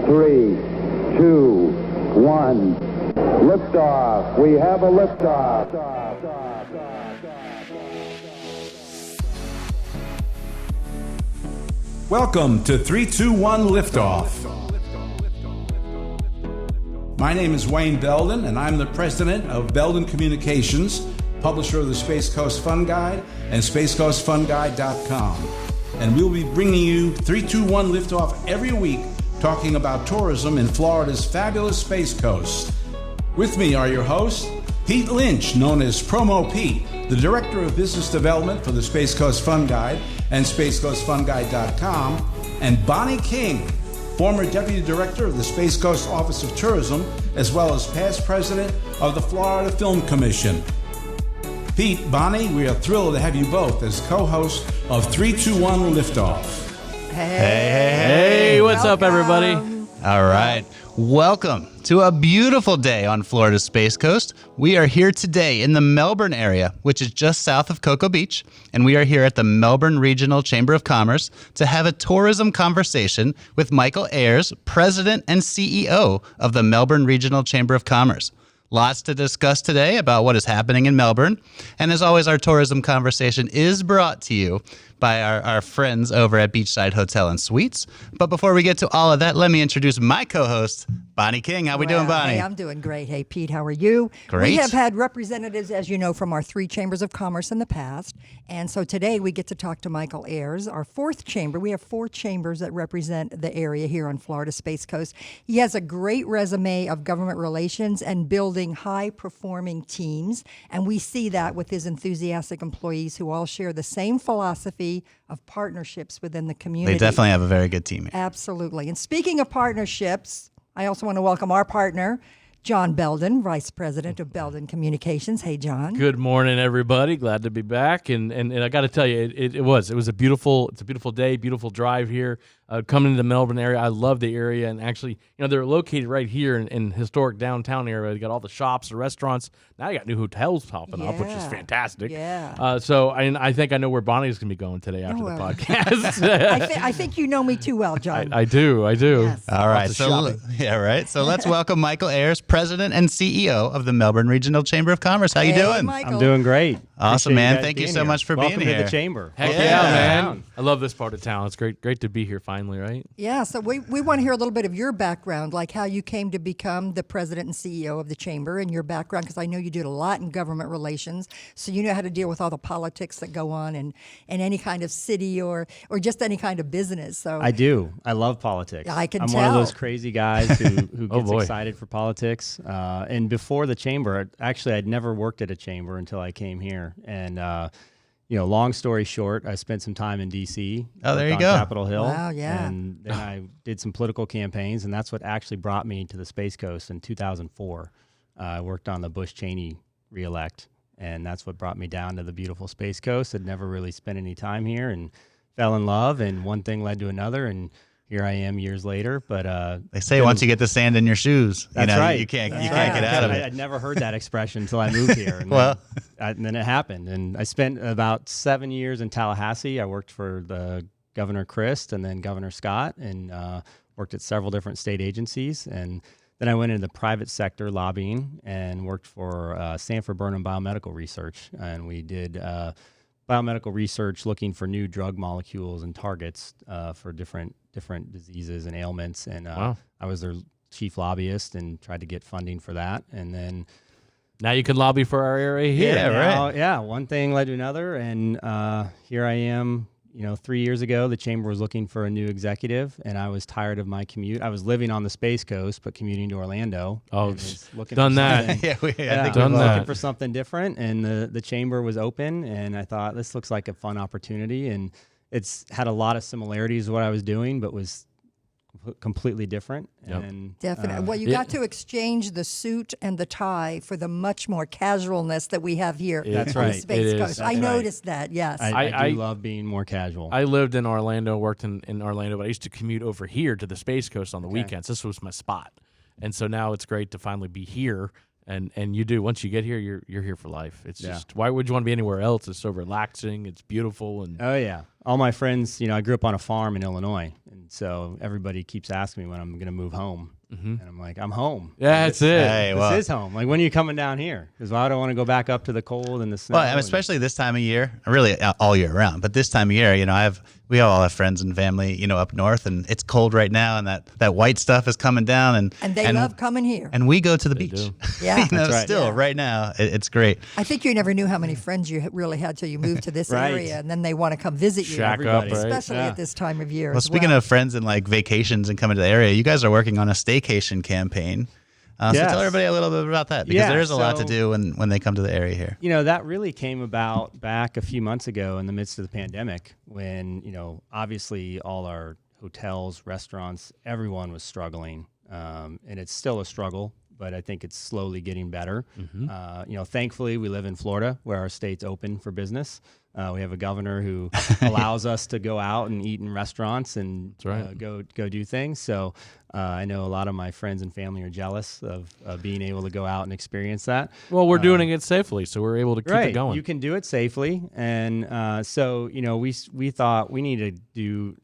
3, 2, 1. Liftoff. We have a liftoff. Welcome to 321 Liftoff. My name is Wayne Belden, and I'm the president of Belden Communications, publisher of the Space Coast Fun Guide and SpaceCoastFunGuide.com. And we'll be bringing you 321 Liftoff every week, talking about tourism in Florida's fabulous Space Coast. With me are your hosts, Pete Lynch, known as Promo Pete, the Director of Business Development for the Space Coast Fun Guide and SpaceCoastFunGuide.com, and Bonnie King, former Deputy Director of the Space Coast Office of Tourism, as well as past President of the Florida Film Commission. Pete, Bonnie, we are thrilled to have you both as co-hosts of 321 Liftoff. Hey, what's up, everybody? All right. Welcome to a beautiful day on Florida's Space Coast. We are here today in the Melbourne area, which is just south of Cocoa Beach, and we are here at the Melbourne Regional Chamber of Commerce to have a tourism conversation with Michael Ayers, President and CEO of the Melbourne Regional Chamber of Commerce. Lots to discuss today about what is happening in Melbourne. And as always, our tourism conversation is brought to you by our friends over at Beachside Hotel and Suites. But before we get to all of that, let me introduce my co-host, Bonnie King. How we doing, Bonnie? Hey, I'm doing great. Hey, Pete, how are you? Great. We have had representatives, as you know, from our 3 chambers of commerce in the past. And so today we get to talk to Michael Ayers, our 4th chamber. We have 4 chambers that represent the area here on Florida Space Coast. He has a great resume of government relations and building high-performing teams. And we see that with his enthusiastic employees who all share the same philosophy of partnerships within the community. They definitely have a very good team here. Absolutely. And speaking of partnerships, I also want to welcome our partner, John Belden, Vice President of Belden Communications. Hey, John. Good morning, everybody. Glad to be back. And I got to tell you, it was a beautiful day, beautiful drive here. Coming to the Melbourne area, I love the area, and actually, they're located right here in historic downtown area. They got all the shops, the restaurants. Now you got new hotels popping up, which is fantastic. Yeah. So I think I know where Bonnie's going to be going today after the podcast. I think you know me too well, John. I do. Yes. All right. So let's welcome Michael Ayers, President and CEO of the Melbourne Regional Chamber of Commerce. How you doing? Michael. I'm doing great. Awesome, man. Thank you so much for Welcome being here. to the chamber. Heck yeah, man. I love this part of town. It's great to be here finally, right? Yeah, so we want to hear a little bit of your background, like how you came to become the president and CEO of the chamber, and your background, because I know you did a lot in government relations, so you know how to deal with all the politics that go on in any kind of city or just any kind of business. So I do. I love politics. I can I'm tell. one of those crazy guys who gets boy. excited for politics. And before the chamber, actually, I'd never worked at a chamber until I came here. And long story short, I spent some time in D.C. Oh, there you on go. Capitol Hill. Wow, yeah. And then I did some political campaigns, and that's what actually brought me to the Space Coast in 2004. I worked on the Bush-Cheney reelect, and that's what brought me down to the beautiful Space Coast. I'd never really spent any time here and fell in love, and one thing led to another, and here I am years later. But They say once you get the sand in your shoes, That's right. you can't get out of it. I'd never heard that expression until I moved here. And and then it happened. And I spent about 7 years in Tallahassee. I worked for the Governor Christ and then Governor Scott, and worked at several different state agencies. And then I went into the private sector lobbying and worked for Sanford Burnham Biomedical Research. And we did biomedical research looking for new drug molecules and targets for different diseases and ailments. And Wow. I was their chief lobbyist and tried to get funding for that. And then Now you can lobby for our area here. Yeah, one thing led to another. And here I am, 3 years ago, the chamber was looking for a new executive, and I was tired of my commute. I was living on the Space Coast, but commuting to Orlando. Oh, and was looking done for that. something- I think done we were that. looking for something different, and the chamber was open, and I thought this looks like a fun opportunity, and it's had a lot of similarities to what I was doing, but was completely different. Yep. And Definitely. Well, you got to exchange the suit and the tie for the much more casualness that we have here That's on right. the Space It Coast. is. I That's right. noticed that, yes. I do love being more casual. I lived in Orlando, worked in Orlando, but I used to commute over here to the Space Coast on the weekends. This was my spot. And so now it's great to finally be here And you do. Once you get here, you're here for life. It's just, why would you want to be anywhere else? It's so relaxing. It's beautiful. And oh yeah, all my friends. I grew up on a farm in Illinois, and so everybody keeps asking me when I'm going to move home. And I'm like, I'm home. Yeah, that's it. Hey, This is home. Like, when are you coming down here? Because I don't want to go back up to the cold and the snow. Well, especially this time of year, really all year round. But this time of year, we all have friends and family, up north, and it's cold right now, and that white stuff is coming down, and they love coming here. And we go to the beach. do. Yeah, That's right. Still right now, it's great. I think you never knew how many friends you really had till you moved to this Right. area, and then they want to come visit you. Shack up, right? Especially at this time of year. Well, speaking of friends and like vacations and coming to the area, you guys are working on a staycation campaign. So Yes. tell everybody a little bit about that, because Yeah, there is a lot to so- do when they come to the area here. That really came about back a few months ago in the midst of the pandemic when, obviously all our hotels, restaurants, everyone was struggling. And it's still a struggle, but I think it's slowly getting better. Thankfully, we live in Florida where our state's open for business. We have a governor who allows us to go out and eat in restaurants and go do things. So I know a lot of my friends and family are jealous of being able to go out and experience that. Well, we're doing it safely, so we're able to keep it going. You can do it safely. And so, we thought we need to do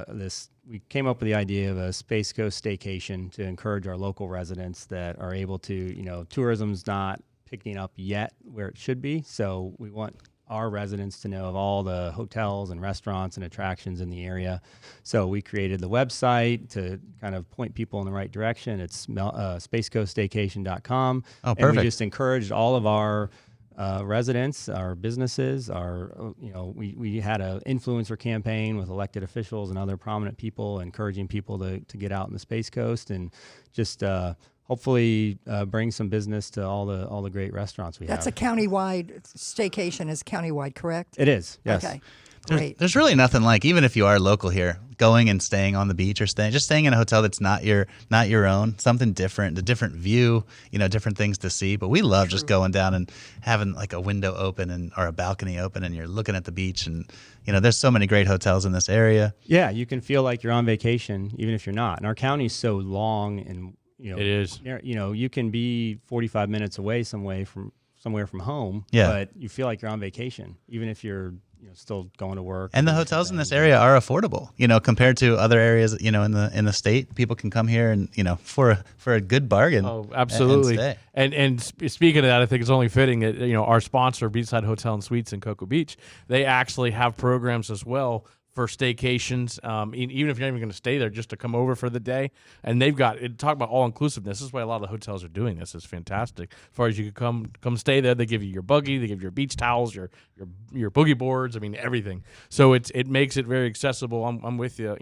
this. We came up with the idea of a Space Coast staycation to encourage our local residents that are able to, tourism's not picking up yet where it should be. So we want our residents to know of all the hotels and restaurants and attractions in the area. So we created the website to kind of point people in the right direction. It's spacecoaststaycation.com. Oh, And perfect. we just encouraged all of our residents, our businesses, we had an influencer campaign with elected officials and other prominent people, encouraging people to get out in the Space Coast and just hopefully bring some business to all the great restaurants we have. That's a countywide staycation. Is countywide, correct? It is, yes. Okay, great. There's really nothing like, even if you are local here, going and staying on the beach or staying in a hotel that's not your own, something different, a different view, different things to see. But we love just going down and having like a window open or a balcony open, and you're looking at the beach, and there's so many great hotels in this area. Yeah, you can feel like you're on vacation even if you're not. And our county's so long, and It is. you can be 45 minutes away somewhere from home, Yeah. but you feel like you're on vacation even if you're still going to work. And the hotels in this area are affordable, compared to other areas, in the state. People can come here and, for a good bargain. Oh, absolutely. And stay. And speaking of that, I think it's only fitting that our sponsor, Beachside Hotel and Suites in Cocoa Beach, they actually have programs as well for staycations, even if you're not even going to stay there, just to come over for the day. And they've got talk about all inclusiveness. This is why a lot of the hotels are doing this. It's fantastic. As far as you could come stay there, they give you your buggy, they give you your beach towels, your boogie boards. I mean, everything. So it makes it very accessible. I'm with you.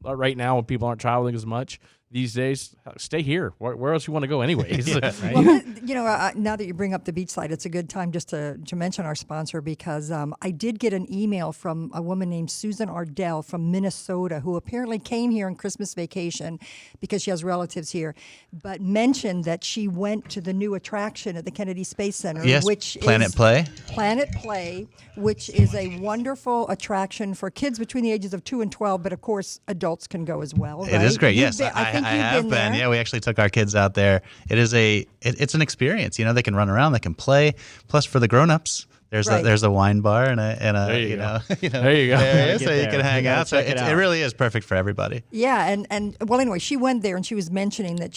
Right now when people aren't traveling as much these days, stay here. Where else you want to go anyways? Right? Well, now that you bring up the beachside, it's a good time just to mention our sponsor, because I did get an email from a woman named Susan Ardell from Minnesota, who apparently came here on Christmas vacation because she has relatives here, but mentioned that she went to the new attraction at the Kennedy Space Center, Yes, which Planet is Play. Planet Play, which is a wonderful attraction for kids between the ages of 2 and 12, but of course adults can go as well. It is great. You've Yes, been- I think I you've have been been. there. Yeah, we actually took our kids out there. It's an experience. They can run around, they can play. Plus, for the grown-ups, there's Right. a wine bar and a There you go. there you go. area, Get so you there. can hang You gotta out. So check it it out. really is perfect for everybody. Yeah, and well, anyway, she went there and she was mentioning that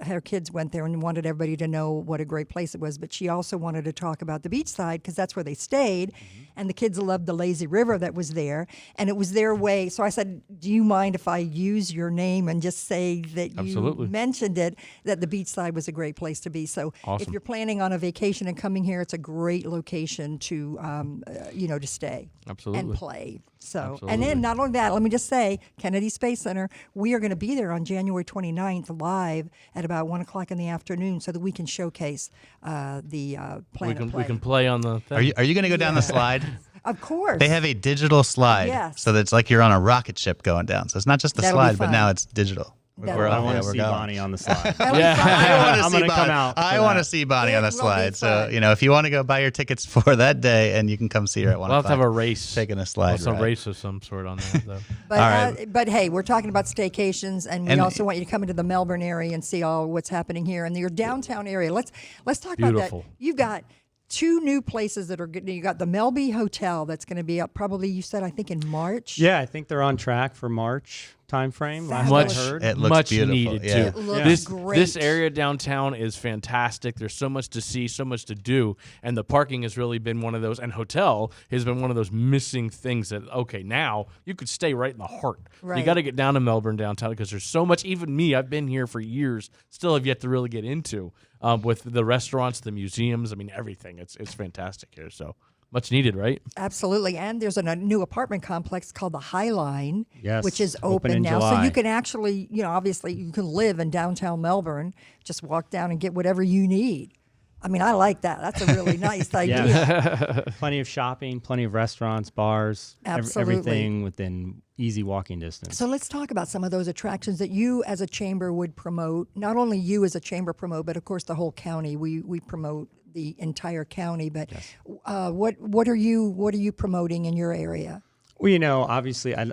her kids went there and wanted everybody to know what a great place it was. But she also wanted to talk about the beachside because that's where they stayed, and the kids loved the lazy river that was there, and it was their way. So I said, "Do you mind if I use your name and just say that you Absolutely. mentioned it, that the beachside was a great place to be?" So if Awesome. you're planning on a vacation and coming here, it's a great location to to stay Absolutely. and play. So, Absolutely. and then not only that, let me just say, Kennedy Space Center, we are going to be there on January 29th live at about 1 o'clock in the afternoon so that we can showcase the Planet Play. We can play on the thing. Are you going to go down the slide? Of course. They have a digital slide, Yes. so that it's like you're on a rocket ship going down. So it's not just the That'll be slide, but fun. now it's digital. I want to see going. Bonnie on the slide. I I'm going to come out. I want to see Bonnie on the It will be slide. So, fun. if you want to go buy your tickets for that day, and you can come see her at 1 We'll have o'clock. to have a race. Taking a slide Some ride. race of some sort on that, though. But, All right. but hey, we're talking about staycations, and we And- also want you to come into the Melbourne area and see all what's happening here in your downtown area. Let's talk about Beautiful. that. You've got 2 new places that are good. You got the Melby Hotel that's going to be up probably, you said, I think in March. Yeah, I think they're on track for March timeframe. Last Much- I heard. It looks Much beautiful. needed Yeah. too. It looks This great. this area downtown is fantastic. There's so much to see, so much to do, and the parking has really been one of those. And hotel has been one of those missing things that now you could stay right in the heart. You Right. got to get down to Melbourne downtown because there's so much. Even me, I've been here for years, still have yet to really get into with the restaurants, the museums. I mean, everything. It's fantastic here. So much needed, right? Absolutely. And there's a new apartment complex called the High Line, Yes, which is open open in now. So July. you can actually, obviously you can live in downtown Melbourne, just walk down and get whatever you need. I mean, I like that. That's a really nice idea. Yeah. Plenty of shopping, plenty of restaurants, bars, Absolutely. everything within easy walking distance. So let's talk about some of those attractions that you as a chamber would promote. Not only you as a chamber promote, but of course the whole county. We promote the entire county. But what are you promoting in your area? Well, obviously, I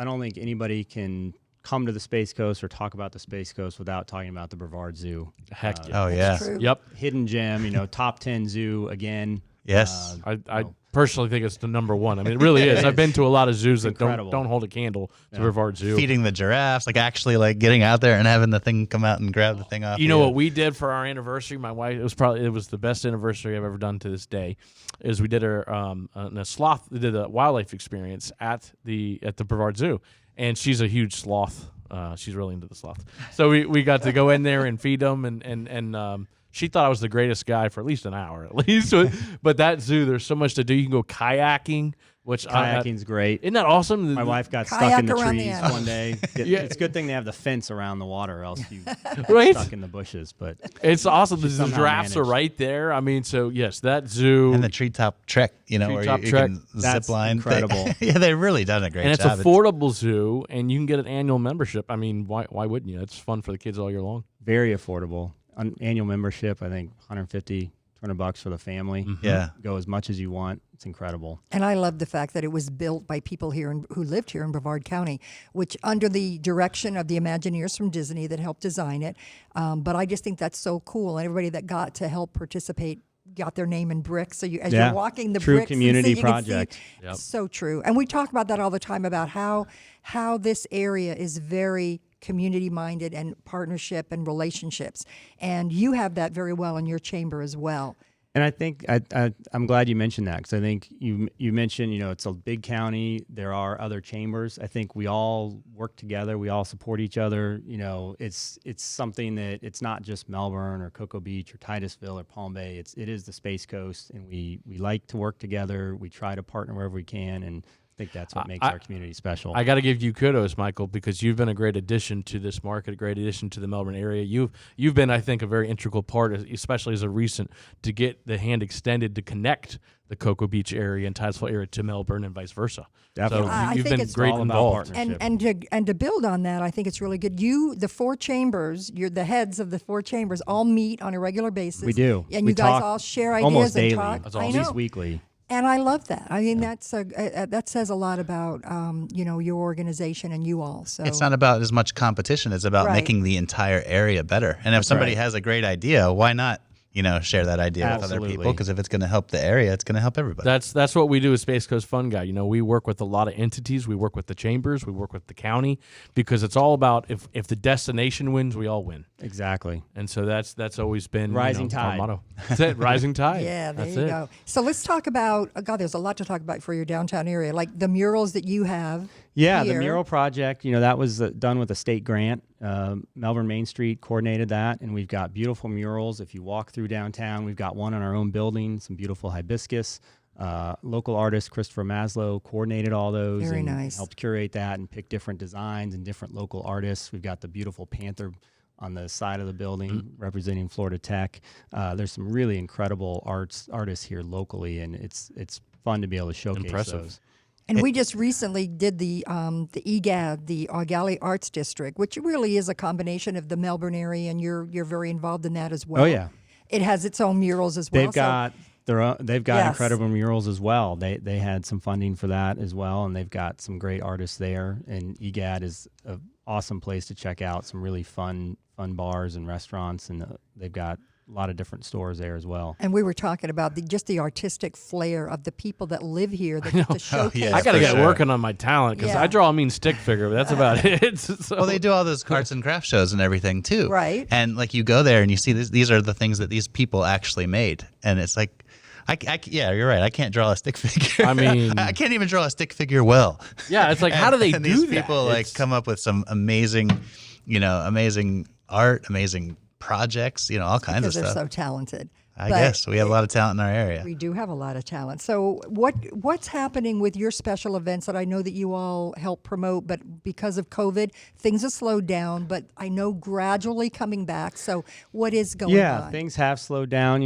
don't think anybody can come to the Space Coast or talk about the Space Coast without talking about the Brevard Zoo. Heck yeah. Oh, yeah. True. Yep. Hidden gem, top 10 zoo again. Yes. I personally think it's the number one. I mean, it really is. I've been to a lot of zoos that incredible. don't hold a candle to Brevard Zoo. Feeding the giraffes, actually getting out there and having the thing come out and grab the thing off. You know what we did for our anniversary? My wife. It was the best anniversary I've ever done to this day. Is we did we did a wildlife experience at the Brevard Zoo, and she's a huge sloth. She's really into the sloth. So we got to go in there and feed them, and she thought I was the greatest guy for at least an hour at least. But that zoo, there's so much to do. You can go kayaking, which Kayaking's great. isn't that awesome? My wife got stuck Kayak in the around the trees end. one day. Yeah. It's a good thing they have the fence around the water, or else you get Right? stuck in the bushes. But It's awesome. The somehow giraffes are managed. right there. I mean, so yes, that zoo. And the treetop trek, where Treetop you trek. can That's zip line. incredible. Yeah, they've really done a great and it's job. affordable zoo, and you can get an annual membership. I mean, why wouldn't you? It's fun for the kids all year long. very affordable. Annual membership, I think $150, $200 for the family. Yeah. Go as much as you want. It's incredible. And I love the fact that it was built by people here who lived here in Brevard County, which under the direction of the Imagineers from Disney that helped design it. But I just think that's so cool, and everybody that got to help participate got their name in bricks. So as Yeah. you're walking the True bricks, and community you can see- project. Yep. So true. And we talk about that all the time about how this area is very community minded and partnership and relationships. And you have that very well in your chamber as well. And I think I'm glad you mentioned that, because I think you mentioned, it's a big county. There are other chambers. I think we all work together. We all support each other. It's something that it's not just Melbourne or Cocoa Beach or Titusville or Palm Bay. It is the Space Coast, and we like to work together. We try to partner wherever we can, and I think that's what makes our community special. I got to give you kudos, Michael, because you've been a great addition to this market, a great addition to the Melbourne area. You've been, I think, a very integral part, especially as a recent, to get the hand extended to connect the Cocoa Beach area and Titusville area to Melbourne and vice versa. Definitely. So I you've think been it's great all about involved. partnership. And to build on that, I think it's really good. The 4 chambers, the heads of the 4 chambers, all meet on a regular basis. We do. and We you guys talk all share ideas almost and daily, talk. I at know. least weekly. And I love that. I mean, that says a lot about your organization and you all. So It's not about as much competition. It's about Right. making the entire area better. And if somebody right. has a great idea, why not, share that idea with other Absolutely. people? Because if it's going to help the area, it's going to help everybody. That's what we do as Space Coast Fun Guy. We work with a lot of entities. We work with the chambers. We work with the county, because it's all about if the destination wins, we all win. Exactly. And so that's always been Rising our tide. motto. That's it, rising tide. yeah, there that's you it. go. So let's talk about. God, there's a lot to talk about for your downtown area, like the murals that you have. Yeah, here. the mural project, that was done with a state grant. Melbourne Main Street coordinated that, and we've got beautiful murals. If you walk through downtown, we've got one in our own building, some beautiful hibiscus. Local artist Christopher Maslow coordinated all those. Very and nice. helped curate that and pick different designs and different local artists. We've got the beautiful panther on the side of the building representing Florida Tech. There's some really incredible artists here locally, and it's fun to be able to showcase Impressive. those. And we just recently did the EGAD, the Argali Arts District, which really is a combination of the Melbourne area, and you're very involved in that as well. Oh yeah, it has its own murals as well. They've got Yes. incredible murals as well. They had some funding for that as well, and they've got some great artists there. And EGAD is an awesome place to check out some really fun bars and restaurants, and they've got a lot of different stores there as well. And we were talking about just the artistic flair of the people that live here that get to showcase. yeah. I got to for get sure. working on my talent because Yeah. I draw a mean stick figure, but that's about it. So, Well, they do all those arts and craft shows and everything too. Right. And like you go there and you see these are the things that these people actually made. And it's like, yeah, you're right. I can't draw a stick figure. I mean- I can't even draw a stick figure well. yeah, it's like, how do they and do these that? people like It's- come up with some amazing art, amazing projects, all kinds because of they're stuff. so talented. I But guess we have a lot of talent in our area. we do have a lot of talent. So what's happening with your special events that I know that you all help promote, but because of COVID, things have slowed down, but I know gradually coming back. So what is going on? Things have slowed down.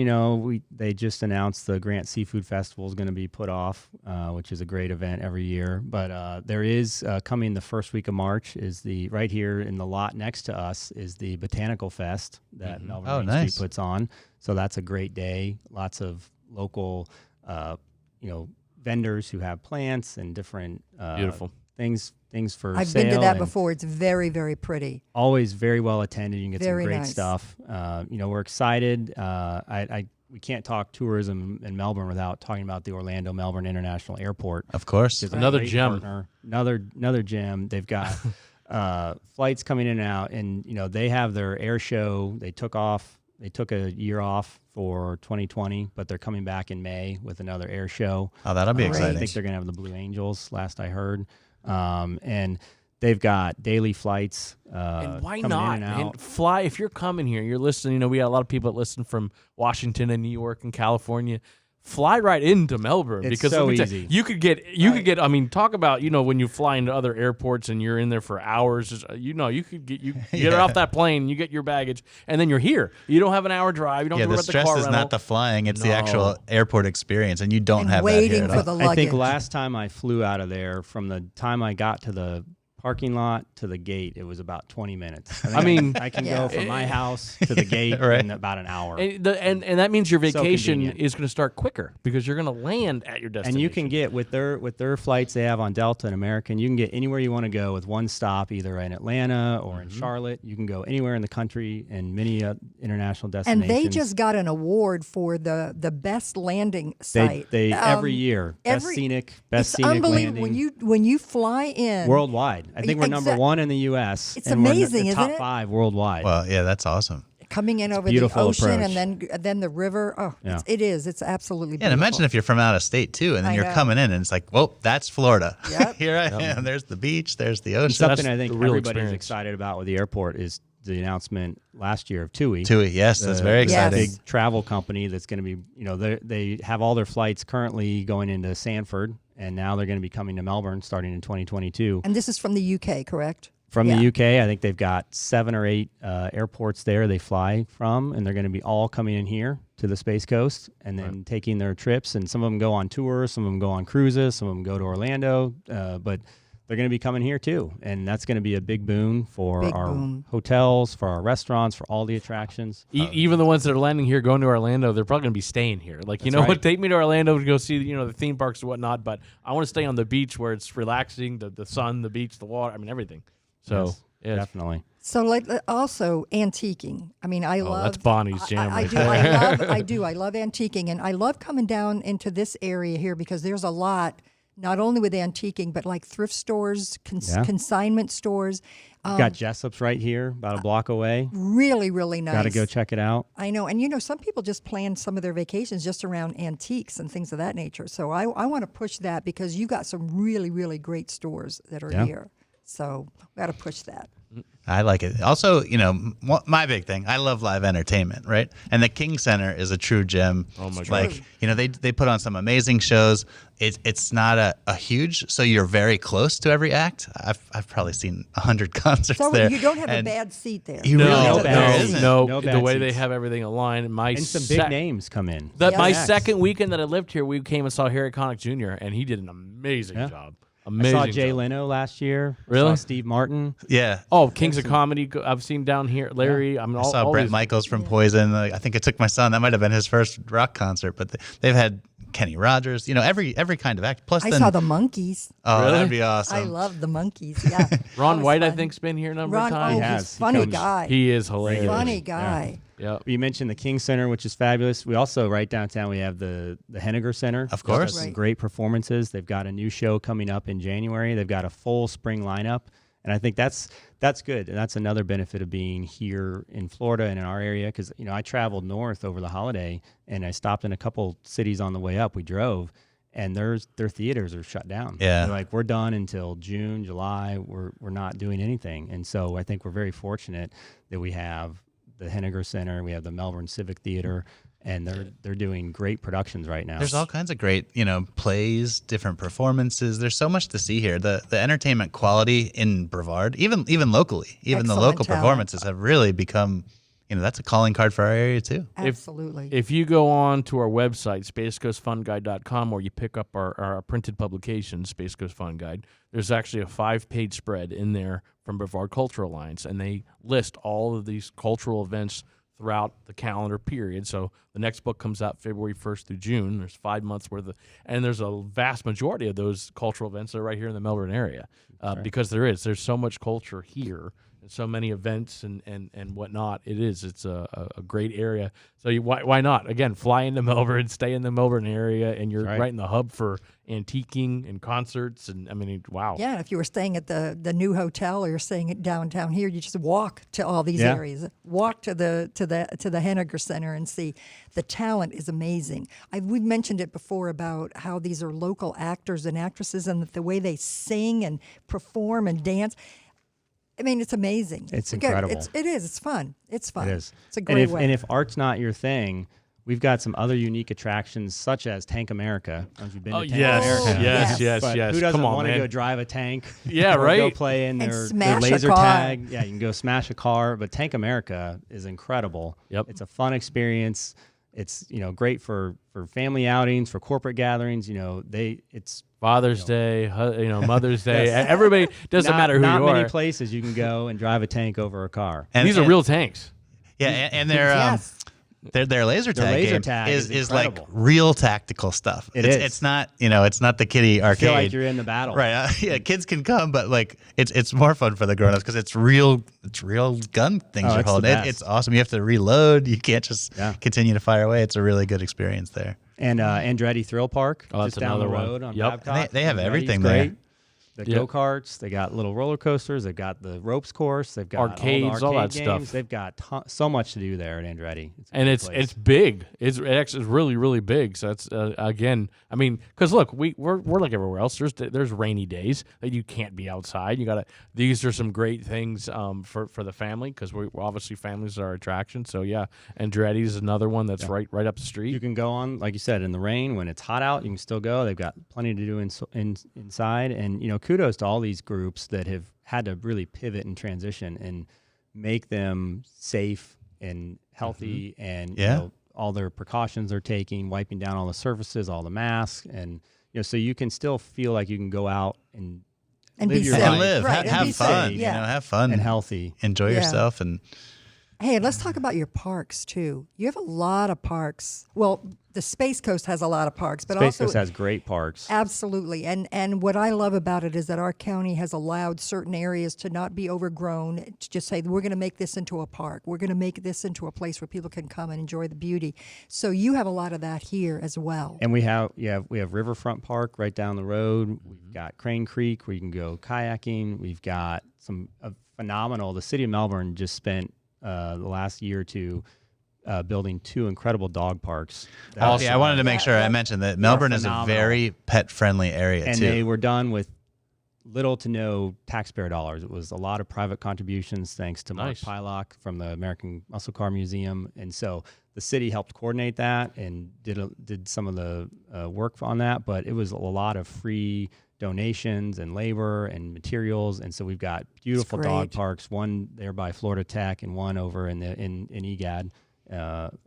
They just announced the Grant Seafood Festival is going to be put off, which is a great event every year. But there is coming the first week of March is right here in the lot next to us is the Botanical Fest that Melbourne Oh, Main nice. Street puts on. So that's a great day. Lots of local, vendors who have plants and different Beautiful. things for I've sale. been to that and before. It's very, very pretty. always very well attended. You can get Very some great nice. stuff. We're excited. We can't talk tourism in Melbourne without talking about the Orlando Melbourne International Airport. Of course. It's a Another great gem. partner. Another gem. They've got flights coming in and out, and they have their air show. They took a year off for 2020, but they're coming back in May with another air show. Oh, that'll be Great. exciting. I think they're going to have the Blue Angels, last I heard. And they've got daily flights. And why coming not? In and out. And fly if you're coming here, you're listening. We got a lot of people that listen from Washington and New York and California. Fly right into Melbourne It's because so let me tell easy. you could get. I mean, talk about when you fly into other airports and you're in there for hours. You could get off that plane, you get your baggage, and then you're here. You don't have an hour drive. You don't Yeah, have to worry the about the stress car is rental. not the flying; it's the No. actual airport experience, and you don't And have that waiting here at for all. the luggage. I think last time I flew out of there, from the time I got to the parking lot to the gate, it was about 20 minutes. I mean, I can Yeah. go from my house to the gate Right. in about an hour. And that means your So vacation convenient. is going to start quicker because you're going to land at your destination. And you can get with their flights they have on Delta and American, you can get anywhere you want to go with one stop, either in Atlanta or in Charlotte. You can go anywhere in the country and many international And destinations. they just got an award for the best landing site. they every year best every- scenic It's scenic unbelievable landing when you fly in worldwide. I think we're number Exact- one in the U.S. It's and we're amazing, the isn't top it? 5 worldwide. Well, yeah, that's awesome. coming in over the beautiful ocean approach. and then the river. Oh, Yeah. it's absolutely Yeah, beautiful. and imagine if you're from out of state too, and then I you're know. coming in, and it's like, well, that's Florida. Yep. Here I am. There's the beach. There's the ocean. Something that's I think the real everybody's experience. excited about with the airport is the announcement last year of TUI. TUI, yes, that's very Yes. exciting. Big travel company that's going to be, they have all their flights currently going into Sanford, and now they're going to be coming to Melbourne starting in 2022. And this is from the UK, correct? From Yeah. the UK, I think they've got 7 or 8 airports there they fly from, and they're going to be all coming in here to the Space Coast and then taking their trips. And some of them go on tours, some of them go on cruises, some of them go to Orlando, but they're going to be coming here too. And that's going to be a big boon for Big our boon. hotels, for our restaurants, for all the attractions. Even the ones that are landing here, going to Orlando, they're probably going to be staying here. Like, you know right. what? Take me to Orlando to go see, the theme parks and whatnot. But I want to stay on the beach where it's relaxing, the sun, the beach, the water. I mean, everything. So, Yes, yeah, definitely. So, like, also antiquing. I mean, I love. that's Bonnie's jam I right do. there. I love antiquing, and I love coming down into this area here because there's a lot, not only with antiquing, but like thrift stores, Yeah. consignment stores. Got Jessup's right here, about a block away. Really, really nice. Got to go check it out. I know, and some people just plan some of their vacations just around antiques and things of that nature. So I want to push that because you got some really, really great stores that are Yeah. here. So we got to push that. I like it. Also, my big thing, I love live entertainment, right? And the King Center is a true gem. Oh my Like, they put on some amazing shows. It's not a huge, so you're very close to every act. I've probably seen 100 concerts So there. you don't have a and bad seat there. You really don't. There isn't. No bad the way they seats. have everything aligned. And some big names come in. My Yes. second weekend that I lived here, we came and saw Harry Connick Jr., and he did an amazing job. I Amazing saw Jay job. Leno last year. Really? I saw Steve Martin. Yeah. Oh, Kings of Comedy, I've seen down here. Larry, I mean, I saw all Bret these- Michaels from Poison. I think I took my son. That might have been his first rock concert, but they've had Kenny Rogers, every kind of act. Plus, I then, saw the Monkees. Oh, Really? that'd be awesome. I love the Monkees. Yeah. Ron That was White, I fun. think's been here a number Ron, of times. oh, He he's has. a He funny comes guy. He is hilarious. Funny guy. Yep. You mentioned the King Center, which is fabulous. We also, right downtown, we have the Henniger Center. Of course. Which has some great performances. They've got a new show coming up in January. They've got a full spring lineup. And I think that's good. And that's another benefit of being here in Florida and in our area. Because, I traveled north over the holiday, and I stopped in a couple cities on the way up. We drove. And their theaters are shut down. Yeah. They're like, we're done until June, July. We're not doing anything. And so I think we're very fortunate that we have the Henniger Center, we have the Melbourne Civic Theater, and they're doing great productions right now. There's all kinds of great, plays, different performances. There's so much to see here. The entertainment quality in Brevard, even locally, even the Excellent local talent. performances have really become, that's a calling card for our area too. Absolutely. If you go on to our website, spacecoastfunguide.com, or you pick up our printed publication, Space Coast Fun Guide, there's actually a 5-page spread in there from Brevard Cultural Alliance, and they list all of these cultural events throughout the calendar period. So the next book comes out February 1st through June. There's 5 months worth of, and there's a vast majority of those cultural events that are right here in the Melbourne area, because there's so much culture here. So many events and whatnot. It's a great area. So why not? Again, fly into Melbourne, stay in the Melbourne area, and you're right in the hub for antiquing and concerts. And I mean, wow. Yeah, and if you were staying at the new hotel or you're staying at downtown here, you just walk to all these areas. Walk to the Henniger Center and see. The talent is amazing. We've mentioned it before about how these are local actors and actresses, and the way they sing and perform and dance. I mean, it's amazing. It's incredible. It is. It's fun. It's fun. It is. It's a great way. And if art's not your thing, we've got some other unique attractions, such as Tank America. Have you been to Tank America? Yes. But who doesn't Come on, want to man. go drive a tank? Yeah, or right. Go play in And their smash a laser car. tag. Yeah, you can go smash a car. But Tank America is incredible. Yep. It's a fun experience. It's great for family outings, for corporate gatherings. It's Father's Day, Mother's Day. Everybody, doesn't matter who not you many are. places you can go and drive a tank over a car. And These are real tanks. Yeah, and they're Yes. their laser tag laser game tag is like incredible. real tactical stuff. It is. It's not it's not the kiddie I arcade. feel like you're in the battle. Right. Yeah, kids can come, but like it's more fun for the grown-ups because it's real gun things Oh, you're it's the holding. best. It's awesome. You have to reload. You can't just Yeah. continue to fire away. It's a really good experience there. And Andretti Thrill Park, Oh, that's just down the another one. road on Yep. Babcock. They have Andretti's everything great. there. The Yep. go-karts, they got little roller coasters, they've got the ropes course, they've got Arcades, all all the that arcade stuff. games. They've got so much to do there at Andretti. It's a And great it's place. big. It actually is really, really big. So that's again. I mean, because look, we're like everywhere else. There's rainy days that you can't be outside. You gotta. These are some great things for the family because we obviously families are our attraction. So yeah, Andretti is another one that's right up the street. You can go on, like you said, in the rain when it's hot out. You can still go. They've got plenty to do inside. And kudos to all these groups that have had to really pivot and transition and make them safe and healthy, and all their precautions they're taking, wiping down all the surfaces, all the masks, and so you can still feel like you can go out and And live be your safe. life. And live, Right, and have be fun. safe, yeah. Have fun and healthy. Enjoy Yeah. yourself and. Hey, let's talk about your parks too. You have a lot of parks. Well, the Space Coast has a lot of parks, but Space also Coast has great parks. absolutely. And what I love about it is that our county has allowed certain areas to not be overgrown. To just say we're going to make this into a park. We're going to make this into a place where people can come and enjoy the beauty. So you have a lot of that here as well. And we have Riverfront Park right down the road. We've got Crane Creek where you can go kayaking. We've got some phenomenal. The city of Melbourne just spent the last year or two building 2 incredible dog parks. I wanted to make sure I mentioned that Melbourne is a phenomenal. very pet-friendly area And too. they were done with little to no taxpayer dollars. It was a lot of private contributions, thanks to Mark Nice. Pylock from the American Muscle Car Museum. And so the city helped coordinate that and did some of the work on that. But it was a lot of free donations and labor and materials. And so we've got beautiful dog great. parks, one there by Florida Tech and one over in EGAD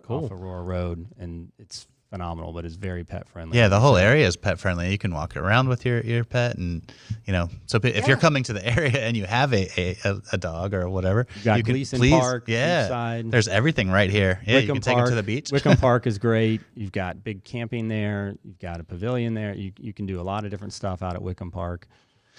Cool. off Aurora Road. And it's phenomenal, but it's very pet friendly. Yeah, the whole area is pet friendly. You can walk around with your pet, and so if you're coming to the area and you have a dog or whatever, got you can Gleason Park, yeah, Beachside. there's everything right here. Yeah, you Wickham can take Park, them to the beach. Wickham Park is great. You've got big camping there. You've got a pavilion there. You can do a lot of different stuff out at Wickham Park.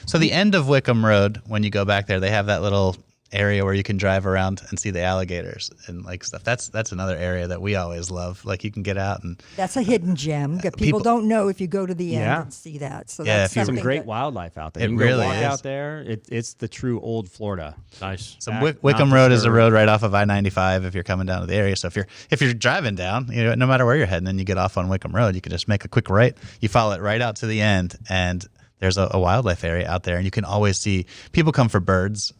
So the end of Wickham Road, when you go back there, they have that little area where you can drive around and see the alligators and like stuff. That's another area that we always love. Like you can get out and That's a hidden gem. People don't know if you go to the end Yeah. and see that. So Yeah, that's if you- Some something great that- wildlife out there. It You can really go walk is. out there. It's the true old Florida. Nice. so Back, Wickham not Road is a disturbed. road right off of I-95 if you're coming down to the area. So if you're driving down, no matter where you're heading, and you get off on Wickham Road, you can just make a quick right. You follow it right out to the end, and there's a wildlife area out there, and you can always see people come for birds,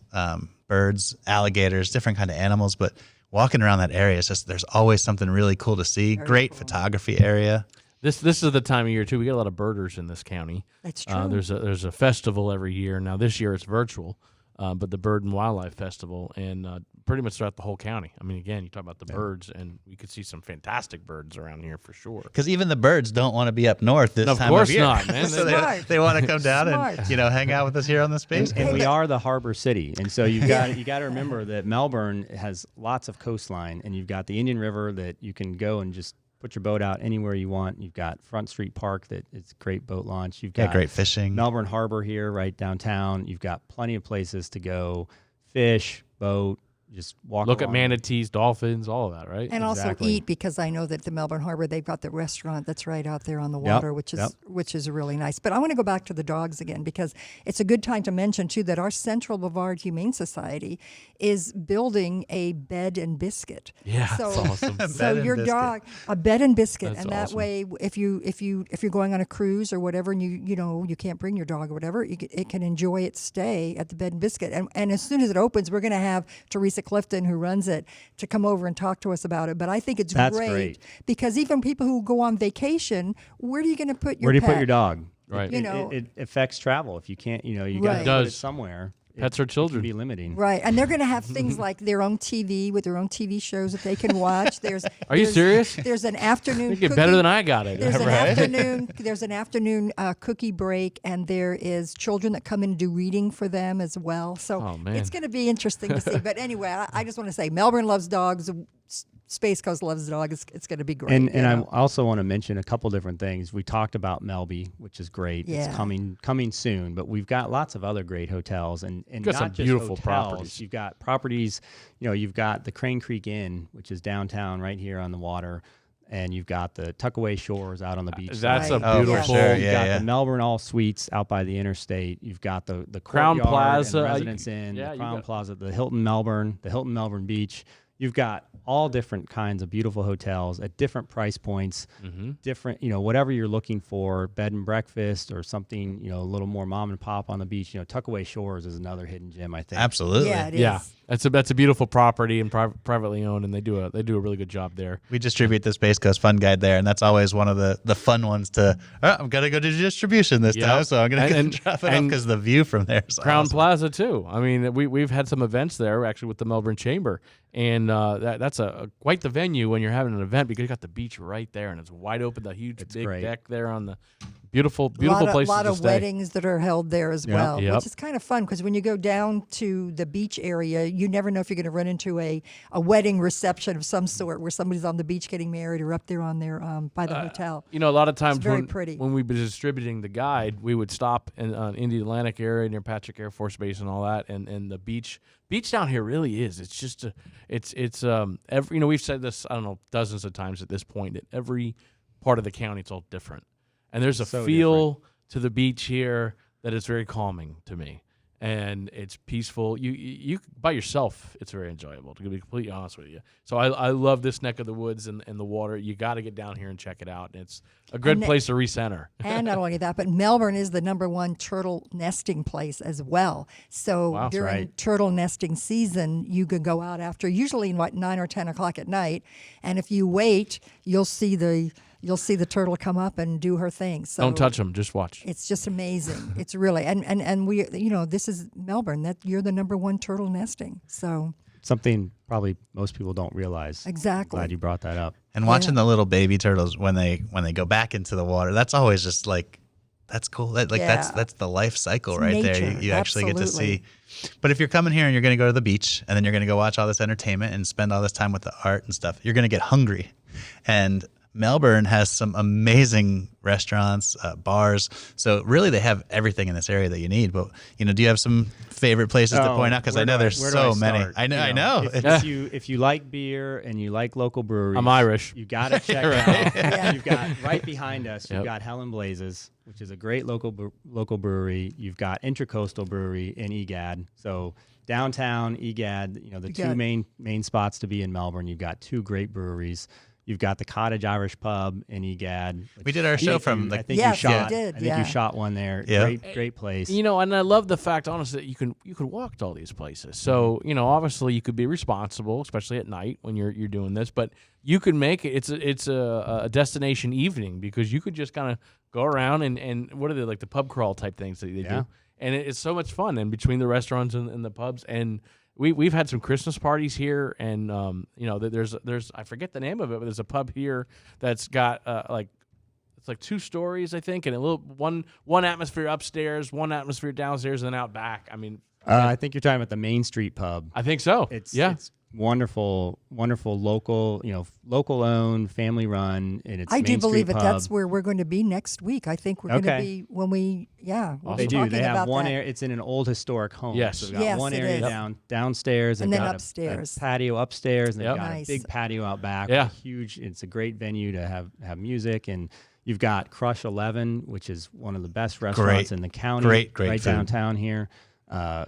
alligators, different kind of animals. But walking around that area, it's just there's always something really cool to see. Great photography area. This is the time of year too. We get a lot of birders in this county. That's true. There's a festival every year. Now this year it's virtual, but the Bird and Wildlife Festival, and pretty much throughout the whole county. I mean, again, you talk about the birds, and we could see some fantastic birds around here for sure. Because even the birds don't want to be up north this No, of time course of year. not, man. So Smart. they want to come down Smart. and hang out with us here on the space. And we are the harbor city, and so you got to remember that Melbourne has lots of coastline, and you've got the Indian River that you can go and just put your boat out anywhere you want. You've got Front Street Park that is a great boat launch. You've got great fishing. Melbourne Harbor here, right downtown. You've got plenty of places to go fish, boat, just walk. Look at along. manatees, dolphins, all of that, right? And also Exactly. eat, because I know that at the Melbourne Harbor they've got the restaurant that's right out there on the water, which is really nice. But I want to go back to the dogs again, because it's a good time to mention too that our Central Brevard Humane Society is building a bed and biscuit. Yeah, so, that's awesome. So Bed and your biscuit. dog, a bed and biscuit, That's and that awesome. way, if you're going on a cruise or whatever, and you can't bring your dog or whatever, it can enjoy its stay at the Bed and Biscuit. And as soon as it opens, we're going to have Teresa Clifton, who runs it, to come over and talk to us about it. But I think it's That's great. because even people who go on vacation, where are you going to put your Where do you pet? put your dog? Right. It affects travel. If you can't, you got to Right. put it Does. somewhere. Pets are It children. can be limiting. Right, and they're going to have things like their own TV with their own TV shows that they can watch. Are you serious? There's an afternoon. You get cookie- better than I got it. There's an Right. afternoon. There's an afternoon cookie break, and there is children that come in and do reading for them as well. So Oh, man. it's going to be interesting to see. But anyway, I just want to say, Melbourne loves dogs. Space Coast loves dogs. It's going to be great. And I also want to mention a couple different things. We talked about Melby, which is great. Yeah. It's coming soon, but we've got lots of other great hotels and Got not some just beautiful hotels. properties. You've got properties, you've got the Crane Creek Inn, which is downtown right here on the water, and you've got the Tuckaway Shores out on the beach. That's Right. a Oh, for beautiful. sure. You've Yeah, got yeah. the Melbourne All Suites out by the interstate. You've got the Crown Courtyard Plaza, and you Residence can- Inn, yeah, the you Crown got- Plaza, the Hilton Melbourne Beach. You've got all different kinds of beautiful hotels at different price points, different, whatever you're looking for, bed and breakfast or something, a little more mom and pop on the beach. Tuckaway Shores is another hidden gem, I think. Absolutely. yeah, it is. Yeah, that's a beautiful property and privately owned, and they do a really good job there. We distribute the Space Coast Fun Guide there, and that's always one of the fun ones to. I'm gonna go to distribution this Yep. time, so I'm gonna And- drop it off and because the view from there is Crown awesome. Plaza too. I mean, we've had some events there actually with the Melbourne Chamber, and that's a quite the venue when you're having an event because you got the beach right there and it's wide open, the huge big great. deck there on the beautiful A place lot to of stay. weddings that are held there as well, Yep. which is kind of fun because when you go down to the beach area, you never know if you're going to run into a wedding reception of some sort where somebody's on the beach getting married or up there on their by the hotel. A lot of times very pretty. when we were distributing the guide, we would stop in the Atlantic area near Patrick Air Force Base and all that, and the beach down here really is. It's just every we've said this I don't know dozens of times at this point that every part of the county it's all different, and there's a So feel to the beach here that is very calming to me. and it's peaceful. You by yourself, it's very enjoyable, to be completely honest with you. So I love this neck of the woods and the water. You got to get down here and check it out. And it's a good place to recenter. And not only that, but Melbourne is the #1 turtle nesting place as well. So during turtle nesting season, you could go out after, usually 9 or 10 o'clock at night, and if you wait, you'll see the turtle come up and do her thing. So don't touch them, just watch. It's just amazing. It's really and we, this is Melbourne, that you're the #1 turtle nesting. So something probably most people don't realize. Exactly. Glad you brought that up. And watching the little baby turtles when they go back into the water, that's always just like, that's cool. That's the life cycle right nature. there. You actually get to Absolutely. see. But if you're coming here and you're going to go to the beach and then you're going to go watch all this entertainment and spend all this time with the art and stuff, you're going to get hungry. And Melbourne has some amazing restaurants, bars. So really, they have everything in this area that you need. But do you have some favorite places to point out? Because I know there's so many. I know. If you like beer and you like local breweries, I'm Irish. You got to check out. Yeah. You've got right behind us. You've got Helen Blazes, which is a great local brewery. You've got Intracoastal Brewery in Egad. So downtown Egad, the two main spots to be in Melbourne. You've got 2 great breweries. You've got the Cottage Irish Pub in Egad. We did our show from the. I think you shot one there. Yeah. Great place. And I love the fact, honestly, that you could walk to all these places. So obviously you could be responsible, especially at night when you're doing this. But you could make it. It's a destination evening, because you could just kind of go around and what are they, like the pub crawl type things that they do, and it's so much fun. And between the restaurants and the pubs and. We've had some Christmas parties here, and there's I forget the name of it, but there's a pub here that's got it's like 2 stories, I think, and a little one atmosphere upstairs, one atmosphere downstairs, and then out back. I mean, I think you're talking about the Main Street Pub. I think so. It's wonderful local, local owned, family run, and it's. I do Main believe Street it. Pub. That's where we're going to be next week. I think we're going to be when we we'll They be do. talking They have about one that. area. It's in an old historic home. Yes. So they've got one it area is. downstairs, And then got upstairs. a patio upstairs, and they've got Nice. a big patio out back. Yeah. Huge. It's a great venue to have music, and you've got Crush 11, which is one of the best restaurants in the county. Great right food. downtown here.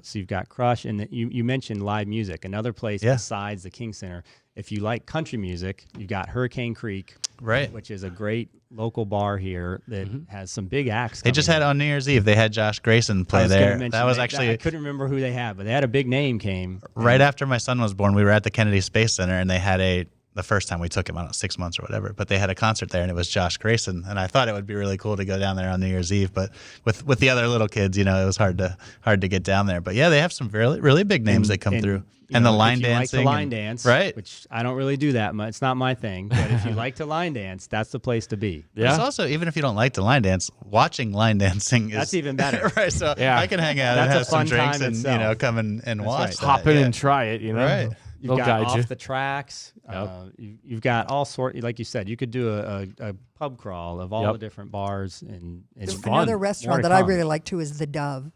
So you've got Crush, and you mentioned live music. Another place besides the King Center. If you like country music, you've got Hurricane Creek, which is a great local bar here that has some big acts. They just had on New Year's Eve. They had Josh Grayson play there. That was actually. I couldn't remember who they had, but they had a big name came. Right after my son was born, we were at the Kennedy Space Center, and they had the first time we took him, I don't know, 6 months or whatever, but they had a concert there, and it was Josh Grayson, and I thought it would be really cool to go down there on New Year's Eve, but with the other little kids, it was hard to get down there. But yeah, they have some really, really big names that come through. And the line dancing. Like the line dance, right? Which I don't really do that much. It's not my thing. But if you like to line dance, that's the place to be. Yeah. It's also, even if you don't like to line dance, watching line dancing is... That's even better. Right, so I can hang out and have some drinks and, come and watch that. Hop in and try it, Right. You've got off the tracks. You've got all sorts. Like you said, you could do a pub crawl of all the different bars. And it's fun. Another restaurant that I really like, too, is the Dove.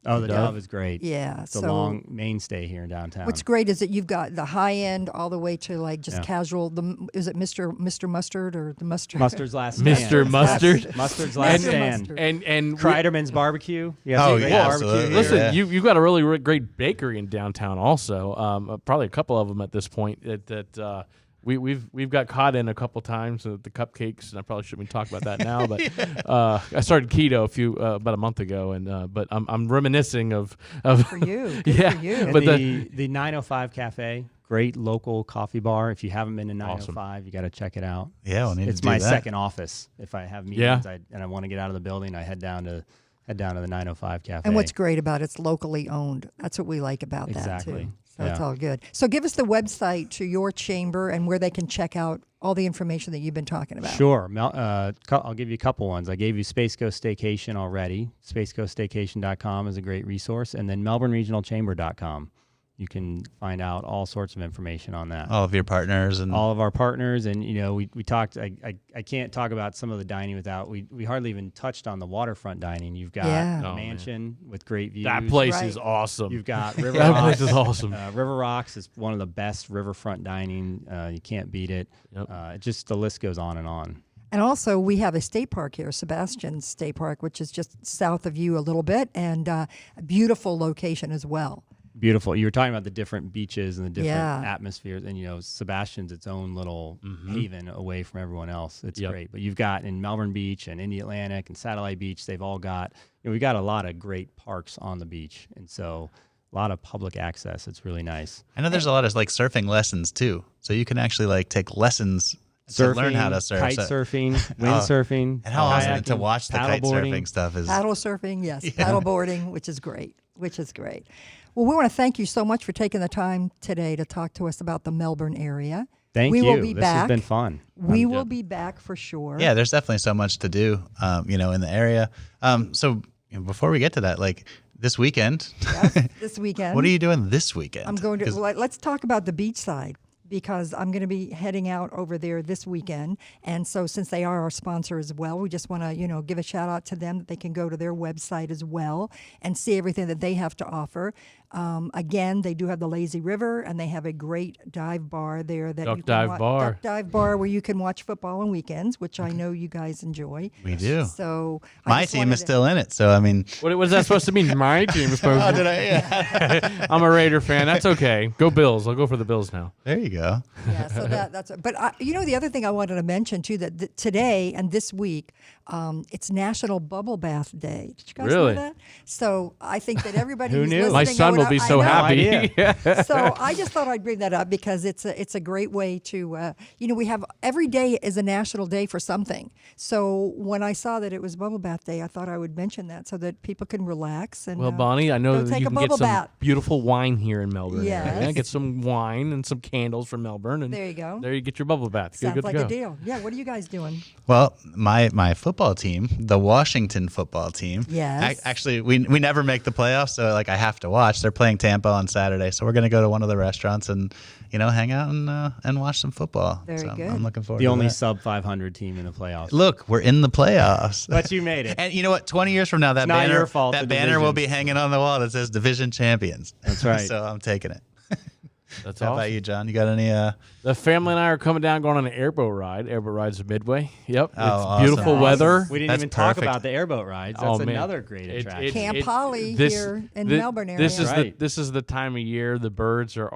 Oh, the Dove is great. Yeah. It's a long mainstay here in downtown. What's great is that you've got the high end all the way to just casual. Is it Mr. Mustard or the Mustard? Mustard's Last Stand. Mr. Mustard. Mustard's Last Stand. And Kreiderman's Barbecue. Barbecue. Listen, you've got a really great bakery in downtown also. Probably a couple of them at this point that we've got caught in a couple times with the cupcakes, and I probably shouldn't be talking about that now. But I started keto about a month ago, and but I'm reminiscing of for you. Good for you. But the 905 Cafe, great local coffee bar. If you haven't been to 905, you got to check it out. Yeah, we'll need it's to do my that. second office. If I have meetings and I want to get out of the building, I head down to the 905 Cafe. And what's great about it's locally owned. That's what we like about that too. So it's all good. So give us the website to your chamber and where they can check out all the information that you've been talking about. Sure. I'll give you a couple ones. I gave you Space Coast Staycation already. SpaceCoastStaycation.com is a great resource. And then MelbourneRegionalChamber.com. You can find out all sorts of information on that. All of your partners and all of our partners, and we talked. I can't talk about some of the dining without we hardly even touched on the waterfront dining. You've got a mansion with great views. That place is awesome. You've got River that Rocks. place is awesome. River Rocks is one of the best riverfront dining. You can't beat it. Yep. Just the list goes on and on. And also, we have a state park here, Sebastian's State Park, which is just south of you a little bit, and a beautiful location as well. Beautiful. You were talking about the different beaches and the different Yeah. atmospheres, and Sebastian's its own little haven away from everyone else. It's great. But you've got in Melbourne Beach and Indy Atlantic and Satellite Beach, they've all got we got a lot of great parks on the beach, and so a lot of public access. It's really nice. I know there's a lot of like surfing lessons too, so you can actually like take lessons to learn how to surf. Kite surfing, windsurfing, and how awesome kayaking, to watch the kite paddleboarding. surfing stuff is. Paddle surfing, yes, paddle boarding, which is great. Well, we want to thank you so much for taking the time today to talk to us about the Melbourne area. Thank we you. will be This back. has been fun. We will be back for sure. Yeah, there's definitely so much to do, in the area. So before we get to that, like this weekend, Yes, this weekend. what are you doing this weekend? I'm going to. 'Cause- Well, let's talk about the beach side, because I'm going to be heading out over there this weekend. And so since they are our sponsor as well, we just want to, give a shout out to them that they can go to their website as well and see everything that they have to offer. Again, they do have the Lazy River, and they have a great dive bar there. That Duck you can dive bar. Duck dive bar where you can watch football on weekends, which I know you guys enjoy. We do. So My team is still in it, so I mean. What is that supposed to mean? My team is supposed to. Did I? Yeah. I'm a Raider fan. That's okay. Go Bills. I'll go for the Bills now. There you go. Yeah, so that's. But the other thing I wanted to mention too, that today and this week, it's National Bubble Bath Day. Did you guys Really? know that? So I think that everybody Who who's knew? listening, My son will be so happy. So I just thought I'd bring that up because it's a great way to we have every day is a national day for something. So when I saw that it was Bubble Bath Day, I thought I would mention that so that people can relax and. Well, Bonnie, I know go that take you a can get bubble some bath. beautiful wine here in Melbourne. Yes. Area. Get some wine and some candles from Melbourne, and There you go. There you get your bubble bath. Sounds Good like to go. a deal. Yeah. What are you guys doing? Well, my football team, the Washington football team. Yes. Actually, we never make the playoffs, so like I have to watch. They're playing Tampa on Saturday, so we're gonna go to one of the restaurants and hang out and watch some football. Very so good. I'm looking forward The to only that. sub 500 team in the playoffs. Look, we're in the playoffs. But you made it. And you know what? 20 years from now, that It's not banner, your fault, that the banner will division. be hanging on the wall that says Division Champions. That's right. So I'm taking it. That's How awesome. about you, John? You got any? The family and I are coming down, going on an airboat ride. Airboat rides at Midway. Yep, it's awesome. beautiful Nice. weather. We didn't That's even talk perfect. about the airboat rides. That's Oh, man. another great attraction. Camp Holly this- here in thi- Melbourne area. This is Right. this is the time of year. The birds are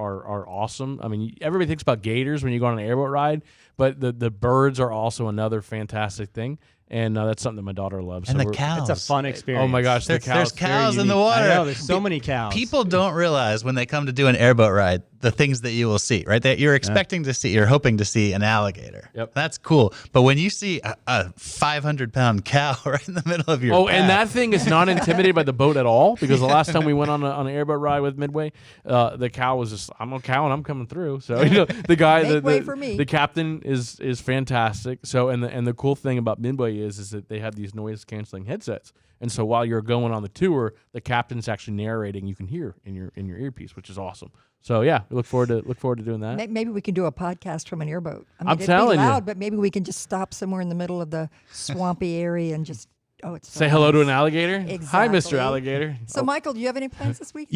awesome. I mean, everybody thinks about gators when you go on an airboat ride, but the birds are also another fantastic thing, and that's something that my daughter loves. And So the we're- cows. It's a fun experience. Oh my gosh, There's the cows! cows very in the unique. water. I know, there's so many cows. People don't realize when they come to do an airboat ride the things that you will see, right? That you're expecting to see, you're hoping to see an alligator. Yep. That's cool. But when you see a 500-pound cow right in the middle of your Oh, and that path, thing is not intimidated by the boat at all, because the last time we went on an airboat ride with Midway, the cow was just, I'm a cow and I'm coming through. So the guy, Make way for me. the captain is fantastic. So and the cool thing about Midway is that they have these noise canceling headsets, and so while you're going on the tour, the captain's actually narrating. You can hear in your earpiece, which is awesome. So yeah, we look forward to doing that. Maybe we can do a podcast from an airboat. I mean, I'm it'd telling be you. loud, but maybe we can just stop somewhere in the middle of the swampy area and just it's so Say hello to nice. an alligator. Hi, Mr. Exactly. Alligator. So, Michael, do you have any plans this week?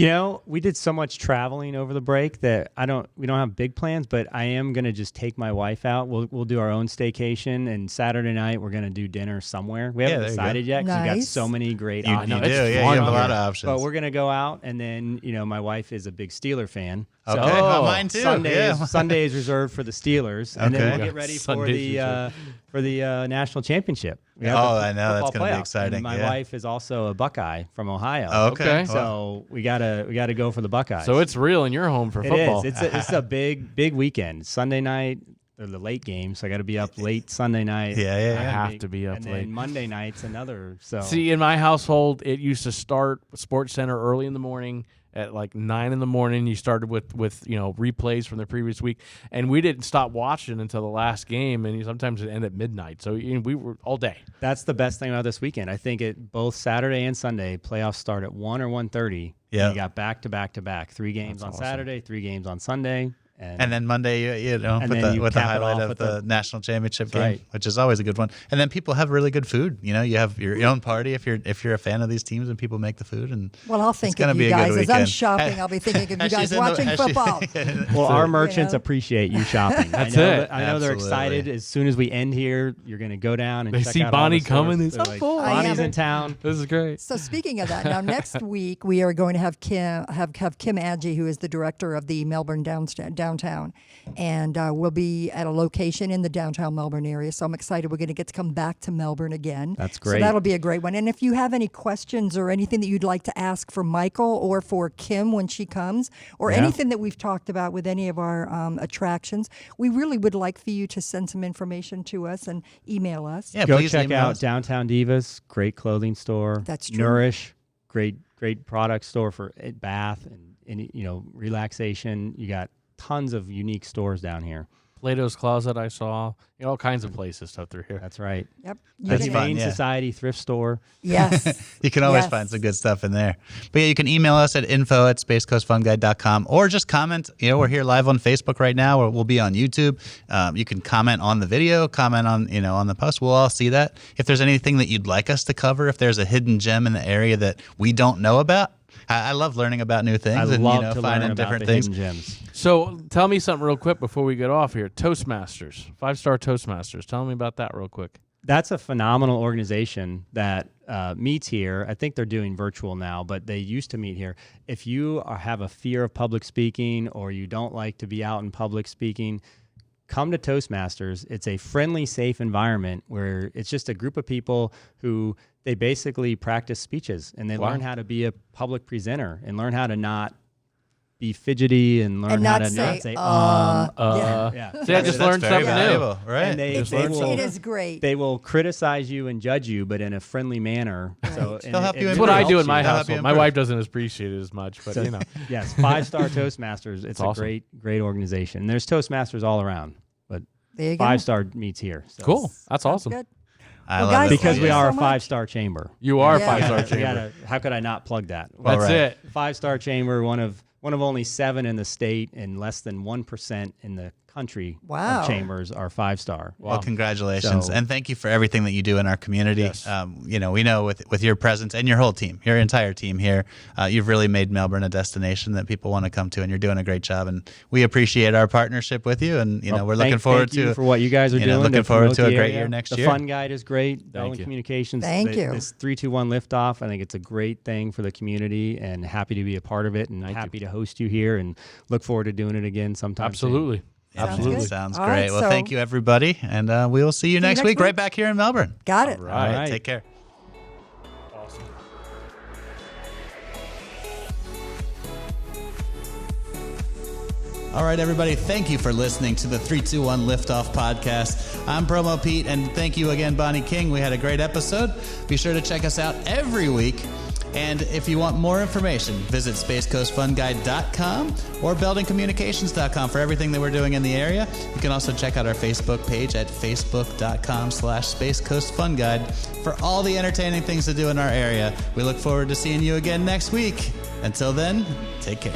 We did so much traveling over the break that we don't have big plans, but I am going to just take my wife out. We'll do our own staycation, and Saturday night we're going to do dinner somewhere. We haven't there you go. decided yet because we've got Nice. so many great you, options. you do. it's Yeah, fun you have a lot here. of options. But we're going to go out, and then, my wife is a big Steeler fan. okay. So Well, mine too. Yeah. Sunday is reserved for the Steelers, and then Okay. we'll get ready for Sunday's the national championship. We have Oh, the I know. That's football gonna be playoff. exciting, And my yeah. wife is also a Buckeye from Ohio. Okay. So we gotta go for the Buckeyes. So it's real in your home for It football. is. It's a big weekend. Sunday night, or the late game, so I got to be up late Sunday night. Yeah, yeah, yeah. I have to be up and late. then Monday night's another. So See, in my household, it used to start Sports Center early in the morning at like 9 in the morning. You started with replays from the previous week, and we didn't stop watching until the last game, and sometimes it ended at midnight. So we were all day. that's the best thing about this weekend. I think both Saturday and Sunday playoffs start at 1 or 1:30. Yeah. You got back to back to back. 3 games on awesome. Saturday, 3 games on Sunday. And then Monday, with the highlight of the national championship game, right. which is always a good one. And then people have really good food. You have your own party if you're a fan of these teams, and people make the food. And well, I'll think of you guys as I'm shopping. I'll be thinking of you guys watching football. Well, our merchants appreciate you shopping. That's it. I know they're excited. As soon as we end here, you're going to go down and they check see out Bonnie all the stores. coming. It's They're like, full. Bonnie's in town. This is great. So speaking of that, now next week we are going to have Kim Adji, who is the director of the Melbourne downtown, and we'll be at a location in the downtown Melbourne area. So I'm excited. We're going to get to come back to Melbourne again. That's great. So that'll be a great one. And if you have any questions or anything that you'd like to ask for Michael or for Kim when she comes, or anything that we've talked about with any of our attractions, we really would like for you to send some information to us and email us. Yeah, Go please check email out us. Downtown Divas, great clothing store. That's true. Nourish, great product store for bath and relaxation. You got tons of unique stores down here. Plato's Closet, I saw. All kinds of places stuff through here. That's right. Yep. That's fun, Humane yeah. Society thrift store. Yes. You can always Yes. find some good stuff in there. But yeah, you can email us at info@spacecoastfunguide.com or just comment. We're here live on Facebook right now, or we'll be on YouTube. You can comment on the video, comment on the post. We'll all see that. If there's anything that you'd like us to cover, if there's a hidden gem in the area that we don't know about, I love learning about new things I and love to finding learn about different the things. hidden gems. So tell me something real quick before we get off here. Toastmasters, 5-star Toastmasters. Tell me about that real quick. That's a phenomenal organization that meets here. I think they're doing virtual now, but they used to meet here. If you have a fear of public speaking or you don't like to be out in public speaking, come to Toastmasters. It's a friendly, safe environment where it's just a group of people who they basically practice speeches and they learn how to be a public presenter and learn how to not be fidgety and learn how to not say yeah. See, I just That's learned very something valuable, new. right? And It is great. they will criticize you and judge you, but in a friendly manner. So They'll help you That's improve. what I do in helps my you. They'll help household. you My improve. wife doesn't appreciate it as much, but Yes, 5-star Toastmasters. It's a awesome. great organization. There's Toastmasters all around, but There you go. 5-star meets here. So. Cool. That's awesome. Good. I Well, love guys, it. Because Thank we you are so a much. 5-star chamber. You are a Yeah. 5-star We chamber. how could I not plug that? That's right. it. 5-star chamber, one of only 7 in the state, and less than 1% in the country Wow. of chambers are 5-star. Well, congratulations, So- and thank you for everything that you do in our community. Yes. We know with your presence and your whole team, your entire team here, you've really made Melbourne a destination that people want to come to, and you're doing a great job. And we appreciate our partnership with you. And we're looking forward thank you to for what you guys are doing. Looking to forward promote to a the great area. year next the year. The fun guide is great. Belden you. Communications. Thank you. This 321 liftoff. I think it's a great thing for the community, and happy to be a part of it, and happy to host you here, and look forward to doing it again sometime. Absolutely. Absolutely. Sounds All great. right, Well, so- thank you, everybody, and we will see you next week, right back here in Melbourne. Got it. All right. Take care. All right, everybody, thank you for listening to the 321 Liftoff podcast. I'm Promo Pete, and thank you again, Bonnie King. We had a great episode. Be sure to check us out every week. And if you want more information, visit spacecoastfunguide.com or beldencommunications.com for everything that we're doing in the area. You can also check out our Facebook page at facebook.com/spacecoastfunguide for all the entertaining things to do in our area. We look forward to seeing you again next week. Until then, take care.